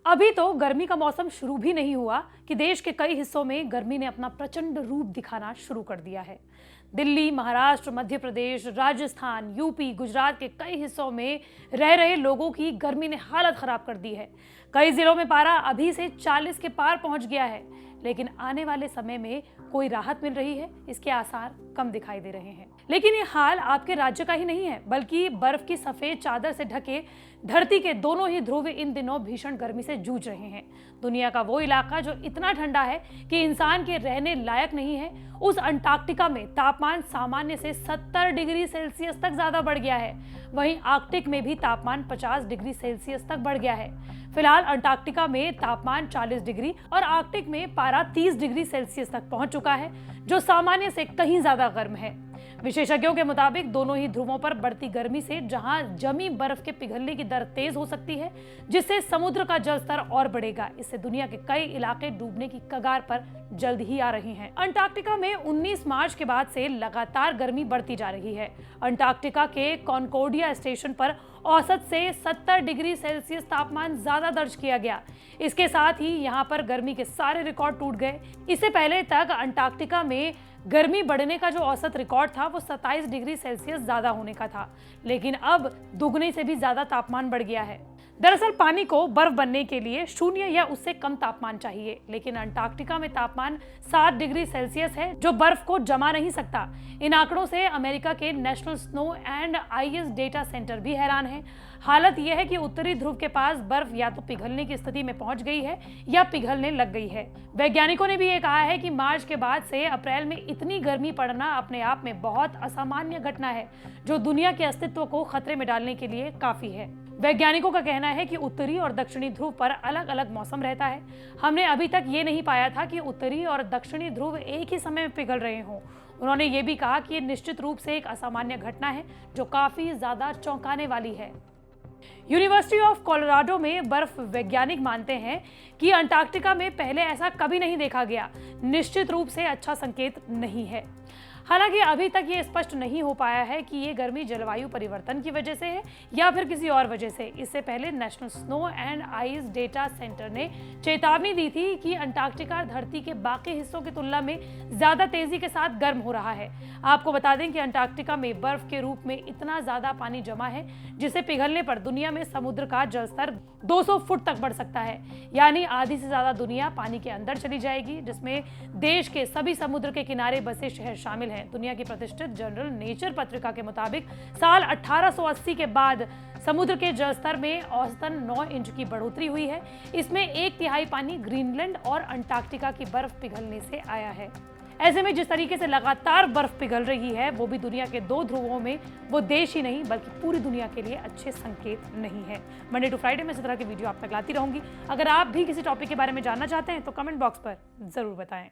अभी तो गर्मी का मौसम शुरू भी नहीं हुआ कि देश के कई हिस्सों में गर्मी ने अपना प्रचंड रूप दिखाना शुरू कर दिया है। दिल्ली, महाराष्ट्र, मध्य प्रदेश, राजस्थान, यूपी, गुजरात के कई हिस्सों में रह रहे लोगों की गर्मी ने हालत खराब कर दी है। कई जिलों में पारा अभी से 40 के पार पहुंच गया है, लेकिन आने वाले समय में कोई राहत मिल रही है, इसके आसार कम दिखाई दे रहे हैं। लेकिन ये हाल आपके राज्य का ही नहीं है, बल्कि बर्फ की सफेद चादर से ढके धरती के दोनों ही ध्रुव इन दिनों भीषण गर्मी से जूझ रहे हैं। दुनिया का वो इलाका जो इतना ठंडा है कि इंसान के रहने लायक नहीं है, उस अंटार्कटिका में तापमान सामान्य से 70 डिग्री सेल्सियस तक ज्यादा बढ़ गया है। वहीं आर्कटिक में भी तापमान 50 डिग्री सेल्सियस तक बढ़ गया है। फिलहाल अंटार्कटिका में तापमान 40 डिग्री और आर्कटिक में पारा 30 डिग्री सेल्सियस तक पहुंच चुका है, जो सामान्य से कहीं ज्यादा गर्म है। विशेषज्ञों के मुताबिक दोनों ही ध्रुवों पर बढ़ती गर्मी से जहां जमी बर्फ के पिघलने की दर तेज हो सकती है, जिससे समुद्र का जलस्तर और बढ़ेगा। इससे दुनिया के कई इलाके डूबने की कगार पर जल्द ही आ रहे हैं। अंटार्कटिका में 19 मार्च के बाद से लगातार गर्मी बढ़ती जा रही है। अंटार्कटिका के कॉनकोर्डिया स्टेशन पर औसत से 70 डिग्री सेल्सियस तापमान ज्यादा दर्ज किया गया। इसके साथ ही यहां पर गर्मी के सारे रिकॉर्ड टूट गए। इससे पहले तक अंटार्कटिका में गर्मी बढ़ने का जो औसत रिकॉर्ड था वो 27 डिग्री सेल्सियस ज्यादा होने का था, लेकिन अब दुगने से भी ज्यादा तापमान बढ़ गया है। दरअसल पानी को बर्फ बनने के लिए 0 या उससे कम तापमान चाहिए, लेकिन अंटार्कटिका में तापमान 7 डिग्री सेल्सियस है, जो बर्फ को जमा नहीं सकता। इन आंकड़ों से अमेरिका के national snow and ice data centre भी हैरान है। हालत यह है कि उत्तरी ध्रुव के पास बर्फ या तो पिघलने की स्थिति में पहुंच गई है या पिघलने लग गई है। वैज्ञानिकों ने भी ये कहा है कि मार्च के बाद से अप्रैल में इतनी गर्मी पड़ना अपने आप में बहुत असामान्य घटना है, जो दुनिया के अस्तित्व को खतरे में डालने के लिए काफी है। वैज्ञानिकों का कहना है कि उत्तरी और दक्षिणी ध्रुव पर अलग अलग मौसम रहता है। हमने अभी तक ये नहीं पाया था कि उत्तरी और दक्षिणी ध्रुव एक ही समय में पिघल रहे हों। उन्होंने ये भी कहा कि ये निश्चित रूप से एक असामान्य घटना है, जो काफी ज्यादा चौंकाने वाली है। यूनिवर्सिटी ऑफ कोलोराडो में बर्फ वैज्ञानिक मानते हैं कि अंटार्कटिका में पहले ऐसा कभी नहीं देखा गया। निश्चित रूप से अच्छा संकेत नहीं है। हालांकि अभी तक ये स्पष्ट नहीं हो पाया है कि ये गर्मी जलवायु परिवर्तन की वजह से है या फिर किसी और वजह से। इससे पहले national snow and ice data centre ने चेतावनी दी थी कि अंटार्कटिका धरती के बाकी हिस्सों की तुलना में ज्यादा तेजी के साथ गर्म हो रहा है। आपको बता दें कि अंटार्कटिका में बर्फ के रूप में इतना ज्यादा पानी जमा है, जिसे पिघलने पर दुनिया में समुद्र का जलस्तर 200 फुट तक बढ़ सकता है। यानी आधी से ज्यादा दुनिया पानी के अंदर चली जाएगी, जिसमें देश के सभी समुद्र के किनारे बसे शहर शामिल हैं। दुनिया की प्रतिष्ठित जर्नल नेचर पत्रिका के मुताबिक साल 1880 के बाद समुद्र के जलस्तर में औसतन 9 इंच की बढ़ोतरी हुई है। इसमें 1/3 पानी ग्रीनलैंड और अंटार्कटिका की बर्फ पिघलने से आया है। ऐसे में जिस तरीके से लगातार बर्फ पिघल रही है, वो भी दुनिया के 2 ध्रुवों में, वो देश ही नहीं बल्कि पूरी दुनिया के लिए अच्छे संकेत नहीं है। मंडे टू फ्राइडे में इस तरह की वीडियो आप तक लाती रहूंगी। अगर आप भी किसी टॉपिक के बारे में जानना चाहते हैं तो कमेंट बॉक्स पर जरूर बताएं।